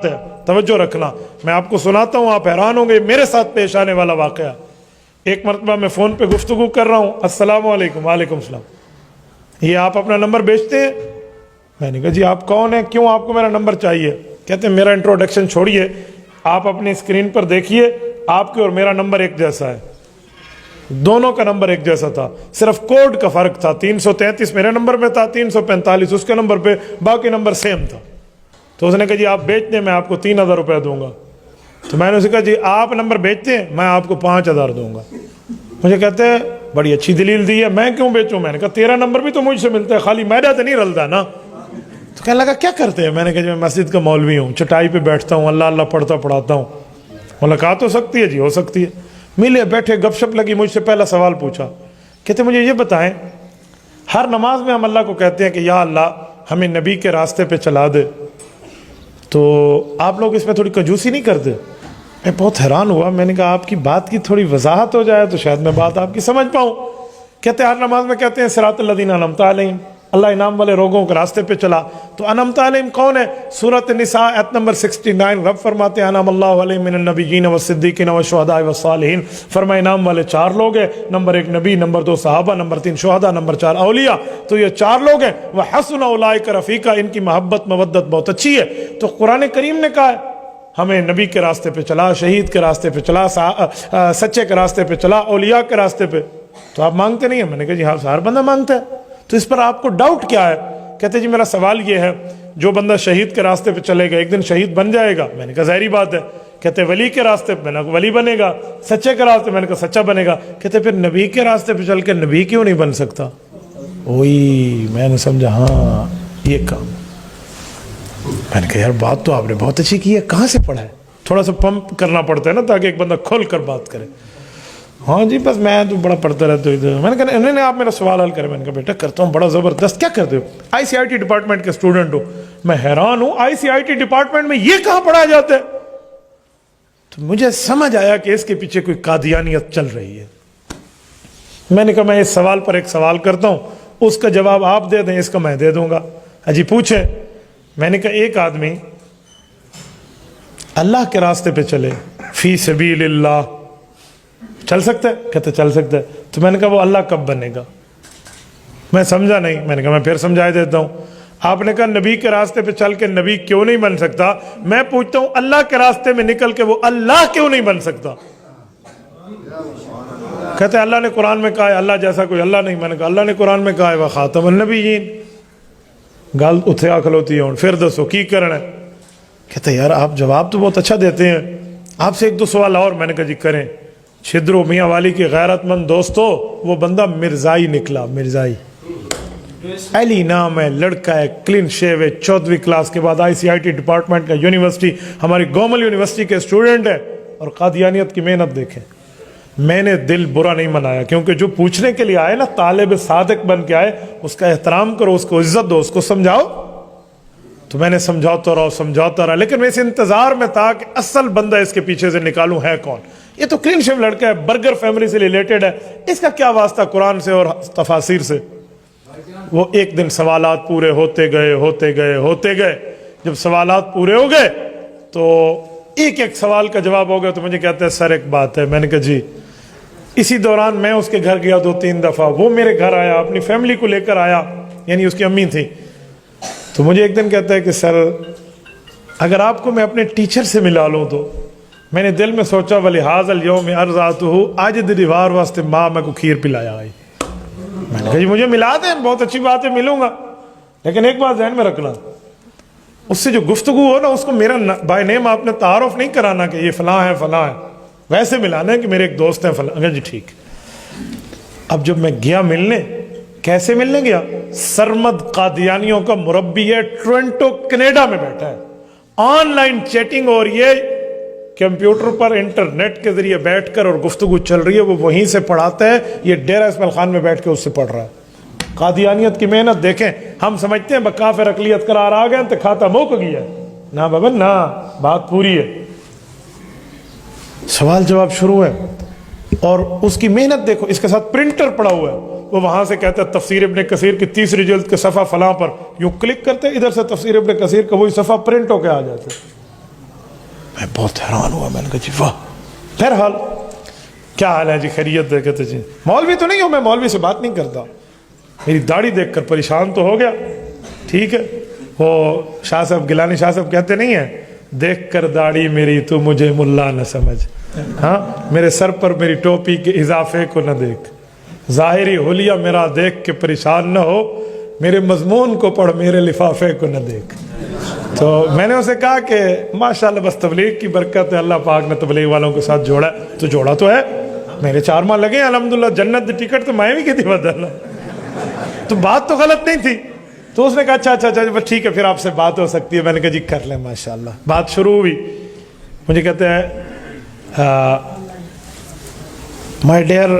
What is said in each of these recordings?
ہے۔ توجہ رکھنا، میں آپ کو سناتا ہوں، آپ حیران ہوں گے، میرے ساتھ پیش آنے والا واقعہ۔ ایک مرتبہ میں فون پہ گفتگو کر رہا ہوں، السلام علیکم، وعلیکم السلام، یہ آپ اپنا نمبر بیچتے ہیں؟ میں نے کہا جی آپ کون ہیں، کیوں آپ کو میرا نمبر چاہیے؟ کہتے ہیں میرا انٹروڈکشن چھوڑیے، آپ اپنی اسکرین پر دیکھیے، آپ کے اور میرا نمبر ایک جیسا ہے، دونوں کا نمبر ایک جیسا تھا، صرف کوڈ کا فرق تھا، 333 میرے نمبر پہ تھا، 345 اس کے نمبر پہ، باقی نمبر سیم تھا۔ تو اس نے کہا جی آپ بیچتے ہیں، میں آپ کو 3000 روپے دوں گا۔ تو میں نے اسے کہا جی آپ نمبر بیچتے ہیں، میں آپ کو 5000 دوں گا۔ مجھے کہتے ہیں بڑی اچھی دلیل دی ہے، میں کیوں بیچوں؟ میں نے کہا تیرا نمبر بھی تو مجھ سے ملتا ہے، خالی میرا تو نہیں رلتا نا۔ تو کہنے لگا کیا کرتے ہیں؟ میں نے کہا جی میں مسجد کا مولوی ہوں، چٹائی پہ بیٹھتا ہوں، اللہ اللہ پڑھتا پڑھاتا ہوں۔ ملاقات ہو سکتی ہے؟ جی ہو سکتی ہے۔ ملے بیٹھے گپ شپ لگی، مجھ سے پہلا سوال پوچھا، کہتے مجھے یہ بتائیں، ہر نماز میں ہم اللہ کو کہتے ہیں کہ یا اللہ ہمیں نبی کے راستے پہ چلا دے، تو آپ لوگ اس میں تھوڑی کنجوسی نہیں کرتے؟ میں بہت حیران ہوا، میں نے کہا آپ کی بات کی تھوڑی وضاحت ہو جائے تو شاید میں بات آپ کی سمجھ پاؤں۔ کہتے ہر نماز میں کہتے ہیں صراط الذین انعمت علیہم، اللہ انعام والے لوگوں کے راستے پہ چلا۔ تو انعمت علیہم کون ہے؟ سورۃ النساء آیت نمبر 69، رب فرماتے ہیں انعم اللہ علیہم من النبیین والصدیقین والشہداء والصالحین۔ فرمائے انعام والے 4 لوگ ہیں، نمبر 1 نبی، نمبر 2 صحابہ، نمبر 3 شہداء، نمبر 4 اولیاء۔ تو یہ 4 لوگ ہیں، وحسن اولئک رفیقا، ان کی محبت مودت بہت اچھی ہے۔ تو قرآن کریم نے کہا ہے ہمیں نبی کے راستے پہ چلا، شہید کے راستے پہ چلا، سچے کے راستے پہ چلا، اولیاء کے راستے پہ۔ تو آپ مانگتے نہیں ہیں؟ میں نے کہا جی ہاں ہر بندہ مانگتا ہے، تو اس پر آپ کو ڈاؤٹ کیا ہے؟ کہتے جی میرا سوال یہ ہے، جو بندہ شہید کے راستے پہ چلے گا ایک دن شہید بن جائے گا؟ میں نے کہا ظاہری بات ہے۔ کہتے ولی کے راستے پہ، میں نے کہا ولی بنے گا، سچے کے راستے، میں نے کہا سچا بنے گا۔ کہتے پھر نبی کے راستے پہ چل کے نبی کیوں نہیں بن سکتا؟ وہی میں نے سمجھا، ہاں یہ کام۔ میں نے کہا یار بات تو آپ نے بہت اچھی کی ہے، کہاں سے پڑھا ہے؟ تھوڑا سا پمپ کرنا پڑتا ہے نا تاکہ ایک بندہ کھول کر بات کرے۔ ہاں جی بس میں تو بڑا پڑھتا رہتا ہوں۔ میں نے کہا انہوں نے آپ میرا سوال حل کرے؟ میں نے کہا بیٹا کرتا ہوں، بڑا زبردست۔ کیا کرتے ہو؟ ICIT ڈپارٹمنٹ کے اسٹوڈنٹ ہو۔ میں حیران ہوں ICIT ڈپارٹمنٹ میں یہ کہاں پڑھایا جاتا ہے؟ تو مجھے سمجھ آیا کہ اس کے پیچھے کوئی قادیانیت چل رہی ہے۔ میں نے کہا میں اس سوال پر ایک سوال کرتا ہوں، اس کا جواب آپ دے دیں، اس کا میں دے دوں گا۔ جی پوچھیں۔ میں نے کہا ایک آدمی اللہ کے راستے پہ چلے، فی سبیل اللہ، چل سکتا ہے؟ کہتے چل سکتا ہے۔ تو میں نے کہا وہ اللہ کب بنے گا؟ میں سمجھا نہیں۔ میں نے کہا میں پھر سمجھا دیتا ہوں۔ آپ نے کہا نبی کے راستے پہ چل کے نبی کیوں نہیں بن سکتا؟ میں پوچھتا ہوں اللہ کے راستے میں نکل کے وہ اللہ کیوں نہیں بن سکتا؟ کہتے اللہ نے قرآن میں کہا ہے اللہ جیسا کوئی اللہ نہیں۔ میں نے کہا اللہ نے قرآن میں کہا ہے وہ خاتم النبیین، گل اتھے کھلوتی ہے، پھر دسو کی کرنا ہے؟ کہتے یار آپ جواب تو بہت اچھا دیتے ہیں، آپ سے 1-2 سوال اور۔ میں نے کہا جی کریں۔ چھدرو میاں والی کی غیرت مند دوستو، وہ بندہ مرزائی نکلا، مرزائی، علی نام ہے، لڑکا ہے، کلین شیو ہے، 14ویں کلاس کے بعد ICIT ڈپارٹمنٹ کا یونیورسٹی، ہماری گومل یونیورسٹی کے اسٹوڈنٹ ہے، اور قادیانیت کی محنت دیکھیں۔ میں نے دل برا نہیں منایا، کیونکہ جو پوچھنے کے لیے آئے نا، طالب صادق بن کے آئے، اس کا احترام کرو، اس کو عزت دو، اس کو سمجھاؤ۔ تو میں نے سمجھاتا رہا، لیکن میں اس انتظار میں تھا کہ اصل بندہ اس کے پیچھے سے نکالوں ہے کون۔ یہ تو کلین شیو لڑکا ہے، برگر فیملی سے ریلیٹڈ ہے، اس کا کیا واسطہ قرآن سے اور تفاسیر سے؟ وہ ایک دن سوالات پورے ہوتے گئے۔ جب سوالات پورے ہو گئے تو ایک سوال کا جواب ہو گیا، تو مجھے کہتے ہیں سر ایک بات ہے۔ میں نے کہا جی۔ اسی دوران میں اس کے گھر گیا 2-3 دفعہ، وہ میرے گھر آیا، اپنی فیملی کو لے کر آیا، یعنی اس کی امی تھی۔ تو مجھے ایک دن کہتا ہے کہ سر اگر آپ کو میں اپنے ٹیچر سے ملا لوں تو۔ میں نے دل میں سوچا وَلِهَذَا الْيَوْمِ أَرْضَعْتُهُ، آج دیوار واسطے ماں میں کو کھیر پلایا آئی۔ میں نے کہا جی مجھے ملا دیں، بہت اچھی بات ہے، ملوں گا، لیکن ایک بات ذہن میں رکھنا، اس سے جو گفتگو ہو نا، اس کو میرا بائی نیم آپ نے تعارف نہیں کرانا کہ یہ فلاں ہے فلاں ہے، ویسے ملانا ہے کہ میرے ایک دوست ہیں فلاں۔ جی ٹھیک۔ اب جب میں گیا ملنے، کیسے ملنے گیا؟ سرمد قادیانیوں کا مربی ہے، ٹورنٹو کینیڈا میں بیٹھا ہے، آن لائن چیٹنگ ہو رہی ہے، کمپیوٹر پر انٹرنیٹ کے ذریعے بیٹھ کر اور گفتگو چل رہی ہے، وہ وہیں سے پڑھاتا ہے، یہ ڈیرہ اسماعیل خان میں بیٹھ کے اس سے پڑھ رہا ہے۔ قادیانیت کی محنت دیکھیں۔ ہم سمجھتے ہیں بکافر اقلیت قرار آ گئے تو کھاتا موک گیا، نہ بابا نہ، بات پوری ہے۔ سوال جواب شروع ہے، اور اس کی محنت دیکھو، اس کے ساتھ پرنٹر پڑا ہوا ہے، وہ وہاں سے کہتا ہے تفسیر ابن کثیر کی 30 جلد کے صفحہ فلاں پر، یوں کلک کرتے ادھر سے تفسیر ابن کثیر کا وہی صفحہ پرنٹ ہو کے آ جاتا ہے۔ میں بہت حیران ہوا، میں نے کہا جی واہ. بہرحال کیا حال ہے جی، خیریت؟ ہے؟ کہتے جی مولوی تو نہیں ہوں میں، مولوی سے بات نہیں کرتا. میری داڑھی دیکھ کر پریشان تو ہو گیا. ٹھیک ہے، وہ شاہ صاحب گیلانی شاہ صاحب کہتے نہیں ہیں، دیکھ کر داڑھی میری تو مجھے ملا نہ سمجھ، ہاں میرے سر پر میری ٹوپی کے اضافے کو نہ دیکھ، ظاہری حلیہ میرا دیکھ کے پریشان نہ ہو، میرے مضمون کو پڑھ میرے لفافے کو نہ دیکھ. تو میں نے اسے کہا کہ ماشاءاللہ بس تبلیغ کی برکت ہے، اللہ پاک نے تبلیغ والوں کے ساتھ جوڑا ہے. تو جوڑا تو ہے، میرے 4 ماہ لگے الحمدللہ، جنت دی ٹکٹ تو میں بھی کی تھی بدلنا. تو بات تو غلط نہیں تھی. تو اس نے کہا اچھا بس ٹھیک ہے پھر آپ سے بات ہو سکتی ہے. میں نے کہا جی کر لیں. ماشاءاللہ بات شروع ہوئی. مجھے کہتے ہیں my dear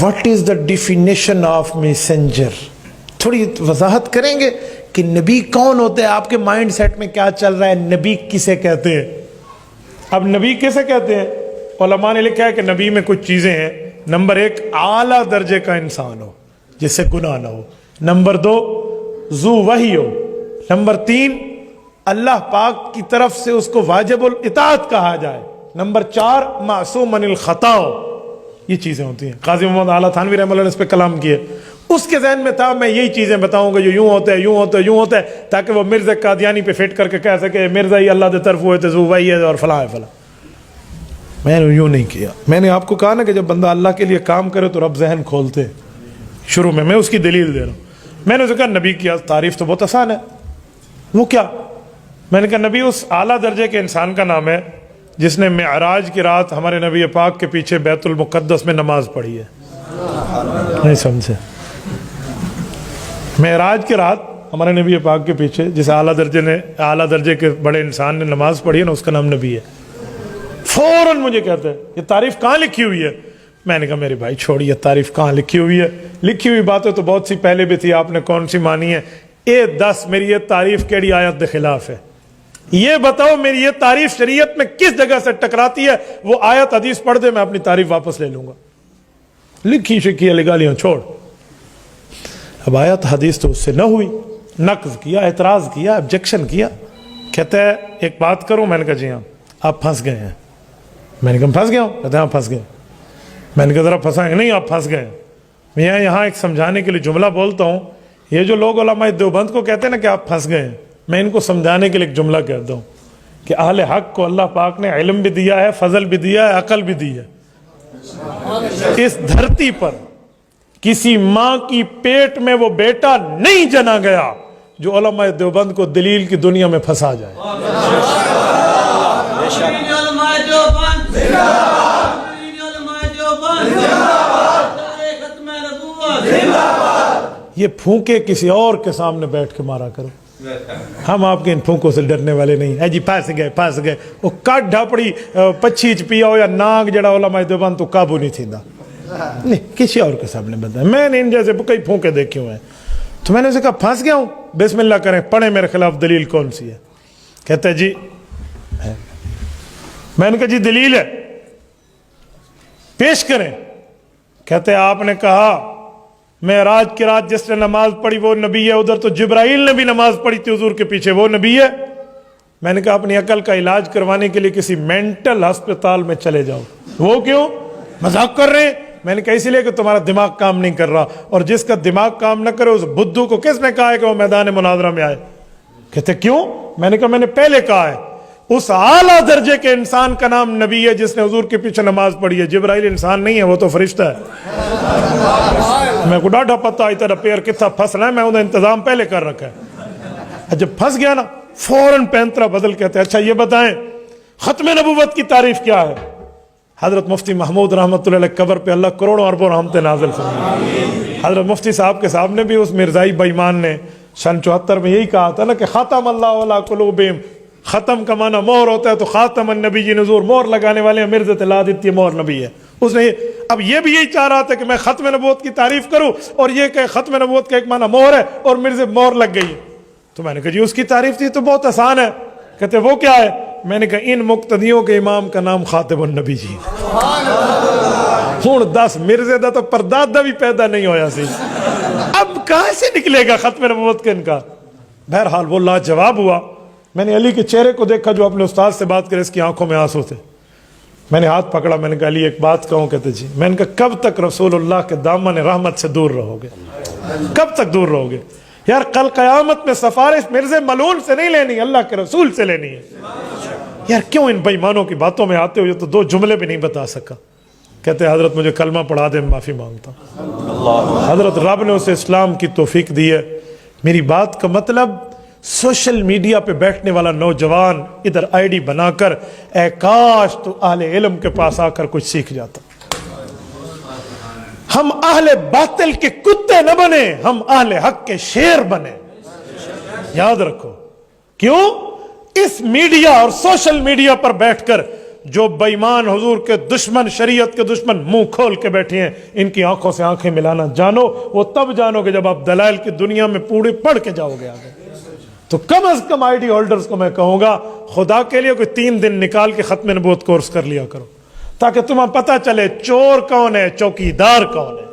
what is the definition of messenger? تھوڑی وضاحت کریں گے کہ نبی کون ہوتے ہیں؟ آپ کے مائنڈ سیٹ میں کیا چل رہا ہے؟ نبی کسے کہتے ہیں؟ اب نبی کسے کہتے ہیں؟ علماء نے لکھا ہے کہ نبی میں کچھ چیزیں ہیں. نمبر 1 اعلیٰ درجے کا انسان ہو جس سے گناہ نہ ہو. نمبر 2 ذو وحی ہو. نمبر 3 اللہ پاک کی طرف سے اس کو واجب الاطاعت کہا جائے. نمبر 4 معصوم من الخطا ہو. یہ چیزیں ہوتی ہیں. قاضی محمد اعلیٰ تھانوی رحمۃ اللہ نے اس پہ کلام کیے. اس کے ذہن میں تھا میں یہی چیزیں بتاؤں گا جو یوں ہوتا ہے یوں ہوتا ہے یوں ہوتا ہے، تاکہ وہ مرزا قادیانی پہ فٹ کر کے کہہ سکے مرزا ہی اللہ کی طرف ہوئے تھے، ذو وحی ہے اور فلاں ہے فلاں. میں نے یوں نہیں کیا. میں نے آپ کو کہا نا کہ جب بندہ اللہ کے لیے کام کرے تو رب ذہن کھولتے. شروع میں اس کی دلیل دے رہا ہوں. میں نے اسے کہا نبی کی تعریف تو بہت آسان ہے. وہ کیا؟ میں نے کہا نبی اس اعلیٰ درجے کے انسان کا نام ہے جس نے معراج کی رات ہمارے نبی پاک کے پیچھے بیت المقدس میں نماز پڑھی ہے. نہیں سمجھے؟ معراج کی رات ہمارے نبی پاک کے پیچھے جس اعلیٰ درجے کے بڑے انسان نے نماز پڑھی ہے نا، اس کا نام نبی ہے. فوراً مجھے کہتے ہیں یہ تعریف کہاں لکھی ہوئی ہے؟ میں نے کہا میرے بھائی چھوڑیے تعریف کہاں لکھی ہوئی ہے. لکھی ہوئی باتیں تو بہت سی پہلے بھی تھی، آپ نے کون سی مانی ہے؟ دس میری یہ تعریف کیڑی آیت کے خلاف ہے؟ یہ بتاؤ میری یہ تعریف شریعت میں کس جگہ سے ٹکراتی ہے؟ وہ آیت حدیث پڑھ دے، میں اپنی تعریف واپس لے لوں گا. لکھی شکی لگالیاں چھوڑ. اب آیت حدیث تو اس سے نہ ہوئی، نقض کیا، اعتراض کیا، آبجیکشن کیا. کہتا ہے ایک بات کروں؟ میں نے کہا جی ہاں. آپ پھنس گئے ہیں. میں نے کہا پھنس گیا ہوں؟ کہتے ہیں ہاں پھنس گئے. میں نے کہا ذرا پھنسائیں گے. نہیں آپ پھنس گئے. میں یہاں ایک سمجھانے کے لیے جملہ بولتا ہوں. یہ جو لوگ علماء دیوبند کو کہتے ہیں نا کہ آپ پھنس گئے ہیں، میں ان کو سمجھانے کے لیے ایک جملہ کہتا ہوں کہ اہل حق کو اللہ پاک نے علم بھی دیا ہے، فضل بھی دیا ہے، عقل بھی دی ہے. اس دھرتی پر کسی ماں کی پیٹ میں وہ بیٹا نہیں جنا گیا جو علماء دیوبند کو دلیل کی دنیا میں پھنسا جائے. یہ پھونکے کسی اور کے سامنے بیٹھ کے مارا کرو. ہم آپ کے ان پھونکوں سے ڈرنے والے نہیں ہیں. جی پھنس گئے. وہ کٹ ڈھاپڑی پچھیچ پیا ہو یا ناگ جڑا علماء دیوبند تو قابو نہیں تھیندا. نہیں کسی اور کے سامنے بتایا. میں نے ان جیسے کئی پھونکے دیکھے ہوئے ہیں. تو میں نے اسے کہا پھنس گیا ہوں، بسم اللہ کریں، پڑھیں میرے خلاف دلیل کون سی ہے. کہتے جی میں نے کہا جی دلیل ہے پیش کریں. کہتے آپ نے کہا معراج کی رات جس نے نماز پڑھی وہ نبی ہے، ادھر تو جبرائیل نے بھی نماز پڑھی تھی حضور کے پیچھے، وہ نبی ہے. میں نے کہا اپنی عقل کا علاج کروانے کے لیے کسی مینٹل ہسپتال میں چلے جاؤ. وہ کیوں؟ مذاق کر رہے ہیں. میں نے کہا اسی لیے کہ تمہارا دماغ کام نہیں کر رہا، اور جس کا دماغ کام نہ کرے اس بدھو کو کس نے کہا ہے کہ وہ میدان مناظرہ میں آئے؟ کہتے کیوں؟ میں نے کہا میں نے پہلے کہا ہے اس اعلیٰ درجے کے انسان کا نام نبی ہے جس نے حضور کے پیچھے نماز پڑھی ہے. جبرائیل انسان نہیں ہے، وہ تو فرشتہ ہے. میں کو ڈاڈا پتہ آئی تیرا پیر کتنا پھنسنا ہے، میں انہیں انتظام پہلے کر رکھا ہے. جب پھنس گیا نا فوراً پینترا بدل کہتے ہیں اچھا یہ بتائیں ختم نبوت کی تعریف کیا ہے؟ حضرت مفتی محمود رحمۃ اللہ علیہ قبر پہ اللہ کروڑوں اربوں رحمتیں نازل فرمائے. حضرت مفتی صاحب کے سامنے بھی اس مرزائی بے ایمان نے سن 74 میں یہی کہا تھا نا کہ ختم اللہ علی قلوبہم. ختم کا معنی مہر ہوتا ہے، تو خاتم النبی جی نزور مہر لگانے والے ہیں. مرزا لا دیتی مہر نبی ہے. اس نے اب یہ بھی یہی چاہ رہا تھا کہ میں ختم نبوت کی تعریف کروں اور یہ کہ ختم نبوت کا ایک معنی مہر ہے اور مرزا مہر لگ گئی ہے. تو میں نے کہا جی اس کی تعریف تھی تو بہت آسان ہے. کہتے وہ کیا ہے؟ میں نے کہا ان مقتدیوں کے امام کا نام خاتم النبی جی. ہوں 10 مرزے دا تو پردادا بھی پیدا نہیں ہویا سی، اب کہاں سے نکلے گا ختم نبوت کے ان کا؟ بہرحال وہ لاجواب ہوا. میں نے علی کے چہرے کو دیکھا جو اپنے استاد سے بات کرے، اس کی آنکھوں میں آنسو تھے. میں نے ہاتھ پکڑا، میں نے کہا علی ایک بات کہوں؟ کہتے جی. میں نے کہا کب تک رسول اللہ کے دامن رحمت سے دور رہو گے؟ کب تک دور رہو گے؟ یار کل قیامت میں سفارش مرزا ملعون سے نہیں لینی، اللہ کے رسول سے لینی ہے. یار کیوں ان بےایمانوں کی باتوں میں آتے ہو؟ یہ تو 2 جملے بھی نہیں بتا سکا. کہتے حضرت مجھے کلمہ پڑھا دے، میں معافی مانگتا ہوں. حضرت رب نے اسے اسلام کی توفیق دی ہے. میری بات کا مطلب سوشل میڈیا پہ بیٹھنے والا نوجوان ادھر آئی ڈی بنا کر اے کاش تو اہل علم کے پاس آ کر کچھ سیکھ جاتا. ہم اہل باطل کے کتے نہ بنے، ہم اہل حق کے شیر بنے. یاد رکھو. کیوں؟ اس میڈیا اور سوشل میڈیا پر بیٹھ کر جو بے ایمان حضور کے دشمن، شریعت کے دشمن منہ کھول کے بیٹھے ہیں، ان کی آنکھوں سے آنکھیں ملانا جانو. وہ تب جانو گے جب آپ دلائل کی دنیا میں پورے پڑھ کے جاؤ گے آگے. تو کم از کم آئی ڈی ہولڈرز کو میں کہوں گا خدا کے لیے کوئی 3 دن نکال کے ختم نبوت کورس کر لیا کرو، تاکہ تمہیں پتہ چلے چور کون ہے، چوکیدار کون ہے.